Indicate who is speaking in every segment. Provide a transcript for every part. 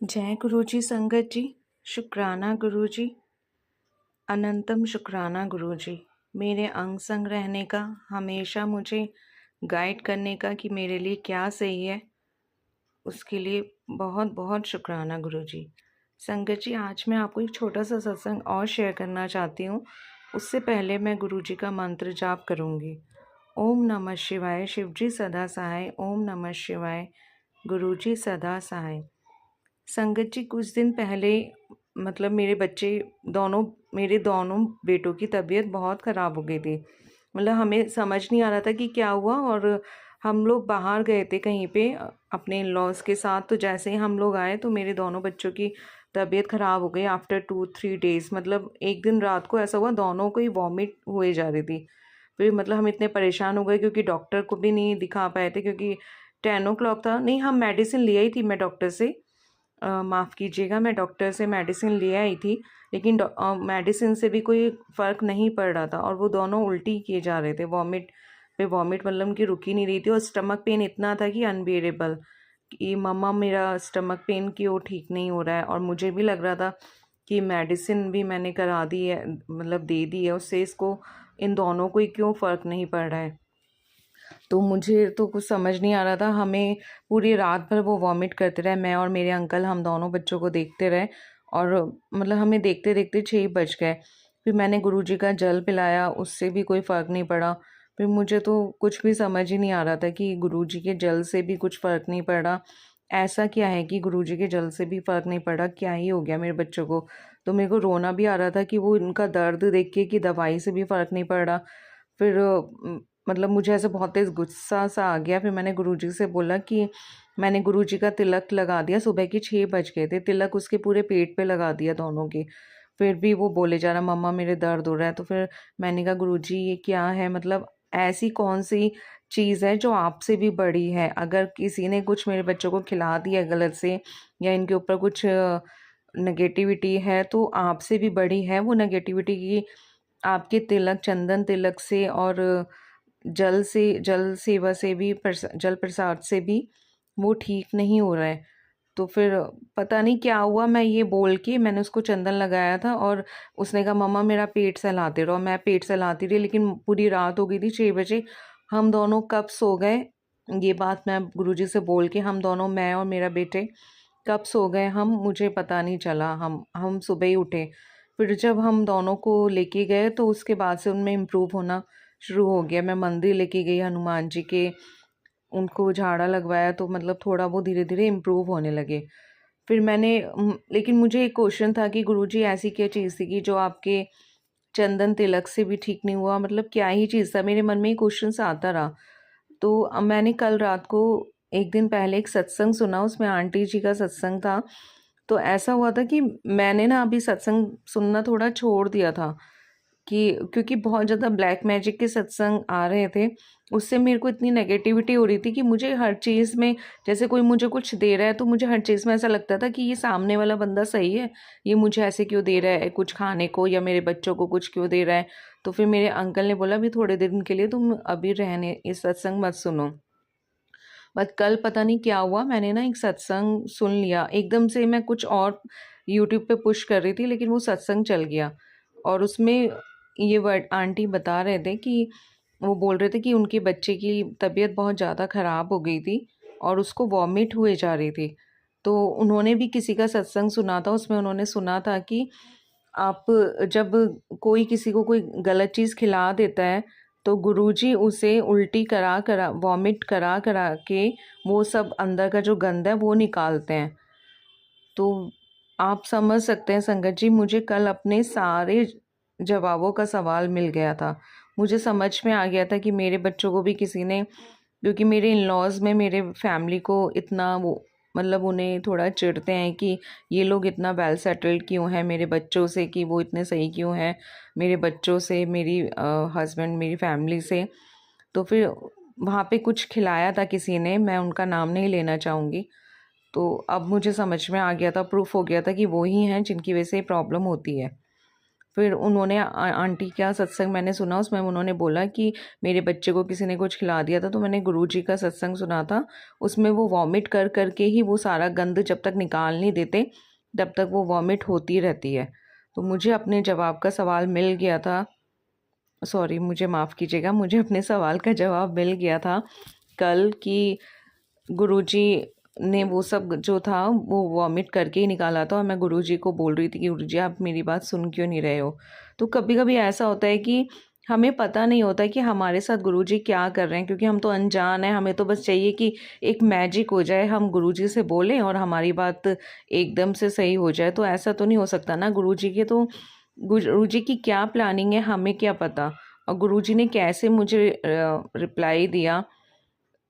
Speaker 1: जय गुरु जी संगत जी। शुक्राना गुरु जी, अनंतम शुक्राना गुरु जी, मेरे अंग संग रहने का, हमेशा मुझे गाइड करने का कि मेरे लिए क्या सही है, उसके लिए बहुत बहुत शुक्राना गुरु जी। संगत जी, आज मैं आपको एक छोटा सा सत्संग और शेयर करना चाहती हूँ। उससे पहले मैं गुरु जी का मंत्र जाप करूँगी। ओम नमः शिवाय, शिव जी सदा सहाय। ओम नमः शिवाय, गुरु जी सदा सहाय। संगत जी, कुछ दिन पहले मतलब मेरे दोनों बेटों की तबीयत बहुत ख़राब हो गई थी। मतलब हमें समझ नहीं आ रहा था कि क्या हुआ। और हम लोग बाहर गए थे कहीं पे अपने इन लॉज के साथ। तो जैसे ही हम लोग आए तो मेरे दोनों बच्चों की तबीयत ख़राब हो गई आफ्टर 2-3 डेज़। मतलब एक दिन रात को ऐसा हुआ, दोनों को ही वॉमिट हुए जा रही थी। फिर मतलब हम इतने परेशान हो गए क्योंकि डॉक्टर को भी नहीं दिखा पाए थे, क्योंकि 10 o'clock था। नहीं, हम मेडिसिन ले आई थी, मैं डॉक्टर से माफ़ कीजिएगा, मैं डॉक्टर से मेडिसिन ले आई थी, लेकिन मेडिसिन से भी कोई फ़र्क नहीं पड़ रहा था। और वो दोनों उल्टी किए जा रहे थे, वॉमिट पे वॉमिट, मतलब कि रुक ही नहीं रही थी। और स्टमक पेन इतना था कि अनबियरेबल, कि मम्मा मेरा स्टमक पेन क्यों ठीक नहीं हो रहा है। और मुझे भी लग रहा था कि मेडिसिन भी मैंने करा दी है, मतलब दे दी है, उससे इसको इन दोनों को ही क्यों फ़र्क नहीं पड़ रहा है। तो मुझे तो कुछ समझ नहीं आ रहा था। हमें पूरी रात भर वो वॉमिट करते रहे, मैं और मेरे अंकल, हम दोनों बच्चों को देखते रहे। और मतलब हमें देखते देखते 6 बज गए। फिर मैंने गुरुजी का जल पिलाया, उससे भी कोई फ़र्क नहीं पड़ा। फिर मुझे तो कुछ भी समझ ही नहीं आ रहा था कि गुरुजी के जल से भी कुछ फ़र्क नहीं पड़ा। ऐसा क्या है कि गुरुजी के जल से भी फ़र्क नहीं पड़ा, क्या ही हो गया मेरे बच्चों को। तो मेरे को रोना भी आ रहा था कि वो उनका दर्द देख के कि दवाई से भी फ़र्क नहीं पड़ रहा। फिर मतलब मुझे ऐसे बहुत तेज़ गुस्सा सा आ गया। फिर मैंने गुरुजी से बोला कि मैंने गुरुजी का तिलक लगा दिया, सुबह के 6 बज गए थे, तिलक उसके पूरे पेट पे लगा दिया दोनों के। फिर भी वो बोले जा रहा, मम्मा मेरे दर्द हो रहा है। तो फिर मैंने कहा गुरुजी ये क्या है, मतलब ऐसी कौन सी चीज़ है जो आपसे भी बड़ी है। अगर किसी ने कुछ मेरे बच्चों को खिला दिया गलत से, या इनके ऊपर कुछ नेगेटिविटी है, तो आपसे भी बड़ी है वो नेगेटिविटी की। आपके तिलक, चंदन तिलक से और जल सेवा से भी, जल प्रसाद से भी वो ठीक नहीं हो रहा है। तो फिर पता नहीं क्या हुआ, मैं ये बोल के मैंने उसको चंदन लगाया था और उसने कहा मम्मा मेरा पेट सहलाते रहो। मैं पेट सहलाती रही, लेकिन पूरी रात हो गई थी, 6 बजे हम दोनों कब सो गए। ये बात मैं गुरुजी से बोल के, हम दोनों, मैं और मेरा बेटे, कब सो गए हम, मुझे पता नहीं चला। हम सुबह ही उठे। फिर जब हम दोनों को लेके गए तो उसके बाद से उनमें इम्प्रूव होना शुरू हो गया। मैं मंदिर लेके गई हनुमान जी के, उनको झाड़ा लगवाया, तो मतलब थोड़ा वो धीरे धीरे इम्प्रूव होने लगे। फिर लेकिन मुझे एक क्वेश्चन था कि गुरुजी ऐसी क्या चीज़ थी कि जो आपके चंदन तिलक से भी ठीक नहीं हुआ, मतलब क्या ही चीज़ था, मेरे मन में ये क्वेश्चन सा आता रहा। तो मैंने कल रात को, एक दिन पहले एक सत्संग सुना, उसमें आंटी जी का सत्संग था। तो ऐसा हुआ था कि मैंने ना अभी सत्संग सुनना थोड़ा छोड़ दिया था, कि क्योंकि बहुत ज़्यादा ब्लैक मैजिक के सत्संग आ रहे थे। उससे मेरे को इतनी नेगेटिविटी हो रही थी कि मुझे हर चीज़ में, जैसे कोई मुझे कुछ दे रहा है तो मुझे हर चीज़ में ऐसा लगता था कि ये सामने वाला बंदा सही है, ये मुझे ऐसे क्यों दे रहा है कुछ खाने को, या मेरे बच्चों को कुछ क्यों दे रहा है। तो फिर मेरे अंकल ने बोला अभी थोड़े दिन के लिए तुम अभी रहने, इस सत्संग मत सुनो। बट कल पता नहीं क्या हुआ, मैंने ना एक सत्संग सुन लिया एकदम से। मैं कुछ और यूट्यूब पे पुश कर रही थी, लेकिन वो सत्संग चल गया। और उसमें ये वर्ड आंटी बता रहे थे कि वो बोल रहे थे कि उनके बच्चे की तबीयत बहुत ज़्यादा ख़राब हो गई थी और उसको वॉमिट हुए जा रही थी। तो उन्होंने भी किसी का सत्संग सुना था, उसमें उन्होंने सुना था कि आप जब कोई किसी को कोई गलत चीज़ खिला देता है तो गुरुजी उसे उल्टी करा करा, वॉमिट करा करा के वो सब अंदर का जो गंद है वो निकालते हैं। तो आप समझ सकते हैं संगत जी, मुझे कल अपने सारे जवाबों का सवाल मिल गया था। मुझे समझ में आ गया था कि मेरे बच्चों को भी किसी ने, क्योंकि मेरे इन-लॉज़ में मेरे फैमिली को इतना वो, मतलब उन्हें थोड़ा चिढ़ते हैं कि ये लोग इतना वेल सेटल्ड क्यों हैं मेरे बच्चों से, कि वो इतने सही क्यों हैं मेरे बच्चों से, मेरी हस्बैंड, मेरी फैमिली से। तो फिर वहाँ पे कुछ खिलाया था किसी ने, मैं उनका नाम नहीं लेना चाहूँगी। तो अब मुझे समझ में आ गया था, प्रूफ हो गया था कि वो ही हैं जिनकी वजह से प्रॉब्लम होती है। फिर उन्होंने आंटी का सत्संग मैंने सुना, उसमें उन्होंने बोला कि मेरे बच्चे को किसी ने कुछ खिला दिया था। तो मैंने गुरुजी का सत्संग सुना था, उसमें वो वॉमिट कर करके ही वो सारा गंद जब तक निकाल नहीं देते तब तक वो वॉमिट होती रहती है। तो मुझे अपने जवाब का सवाल मिल गया था, सॉरी मुझे माफ़ कीजिएगा, मुझे अपने सवाल का जवाब मिल गया था कल कि गुरुजी ने वो सब जो था वो वॉमिट करके ही निकाला था। और मैं गुरुजी को बोल रही थी कि गुरुजी आप मेरी बात सुन क्यों नहीं रहे हो। तो कभी कभी ऐसा होता है कि हमें पता नहीं होता कि हमारे साथ गुरुजी क्या कर रहे हैं, क्योंकि हम तो अनजान हैं। हमें तो बस चाहिए कि एक मैजिक हो जाए, हम गुरुजी से बोलें और हमारी बात एकदम से सही हो जाए। तो ऐसा तो नहीं हो सकता ना। गुरुजी की क्या प्लानिंग है हमें क्या पता, और गुरुजी ने कैसे मुझे रिप्लाई दिया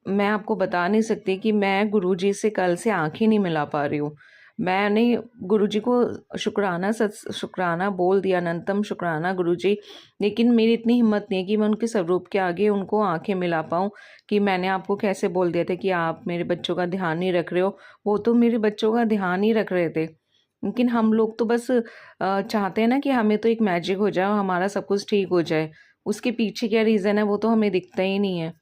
Speaker 1: मैं आपको बता नहीं सकती। कि मैं गुरुजी से कल से आंखें नहीं मिला पा रही हूँ। मैंने गुरुजी को शुक्राना बोल दिया, अनंतम शुक्राना गुरुजी, लेकिन मेरी इतनी हिम्मत नहीं है कि मैं उनके स्वरूप के आगे उनको आंखें मिला पाऊँ कि मैंने आपको कैसे बोल दिया था कि आप मेरे बच्चों का ध्यान नहीं रख रहे हो। वो तो मेरे बच्चों का ध्यान ही रख रहे थे, लेकिन हम लोग तो बस चाहते हैं ना कि हमें तो एक मैजिक हो जाए और हमारा सब कुछ ठीक हो जाए। उसके पीछे क्या रीज़न है वो तो हमें दिखता ही नहीं है।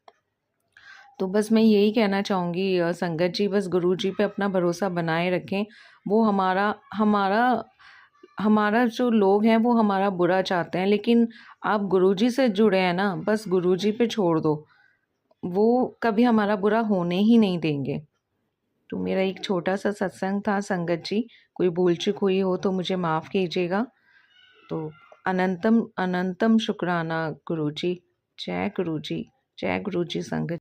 Speaker 1: तो बस मैं यही कहना चाहूँगी संगत जी, बस गुरु जी पे अपना भरोसा बनाए रखें। वो हमारा हमारा हमारा जो लोग हैं वो हमारा बुरा चाहते हैं, लेकिन आप गुरु जी से जुड़े हैं ना, बस गुरु जी पे छोड़ दो, वो कभी हमारा बुरा होने ही नहीं देंगे। तो मेरा एक छोटा सा सत्संग था संगत जी, कोई भूल चूक हुई हो तो मुझे माफ़ कीजिएगा। तो अनंतम अनंतम शुक्राना गुरु जी। जय गुरु जी, जय गुरु जी संगत।